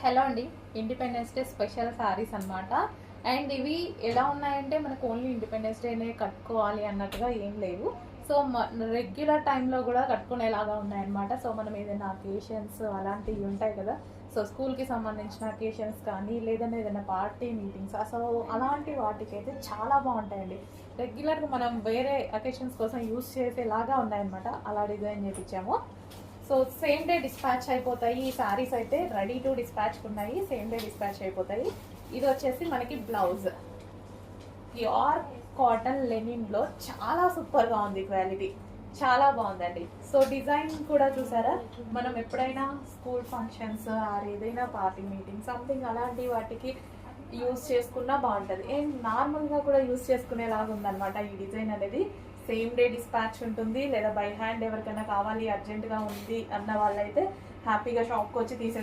Hello అండి, independence day special saris అన్నమాట. And ఇవి ఎలా ఉన్నాయంటే మనకు ఓన్లీ ఇండిపెండెన్స్ డేనే కట్టుకోవాలి అన్నట్టుగా ఏం లేవు. సో రెగ్యులర్ టైంలో కూడా కట్టుకునేలాగా ఉన్నాయన్నమాట. సో మనం ఏదైనా అకేషన్స్ అలాంటివి ఉంటాయి కదా, సో స్కూల్కి సంబంధించిన అకేషన్స్ కానీ లేదంటే ఏదైనా పార్టీ మీటింగ్స్ అసలు అలాంటి వాటికి అయితే చాలా బాగుంటాయండి. రెగ్యులర్గా మనం వేరే అకేషన్స్ కోసం యూస్ చేసేలాగా ఉన్నాయన్నమాట. అలా డిజైన్ చేయించాము. సో సేమ్ డే డిస్పాచ్ అయిపోతాయి. ఈ శారీస్ అయితే రెడీ టు డిస్పాచ్ ఉన్నాయి, సేమ్ డే డిస్పాచ్ అయిపోతాయి. ఇది వచ్చేసి మనకి బ్లౌజ్ ప్యూర్ కాటన్ లెనిన్లో చాలా సూపర్గా ఉంది, క్వాలిటీ చాలా బాగుందండి. సో డిజైన్ కూడా చూసారా, మనం ఎప్పుడైనా స్కూల్ ఫంక్షన్స్ ఆర్ ఏదైనా పార్టీ మీటింగ్ సంథింగ్ అలాంటి వాటికి యూస్ చేసుకున్నా బాగుంటుంది. అండ్ నార్మల్గా కూడా యూస్ చేసుకునేలాగా ఉందన్నమాట ఈ డిజైన్ అనేది. సేమ్ డే డిస్పాచ్ ఉంటుంది, లేదా బై హ్యాండ్ ఎవరికైనా కావాలి అర్జెంటుగా ఉంది అన్న వాళ్ళైతే హ్యాపీగా షాప్కి వచ్చి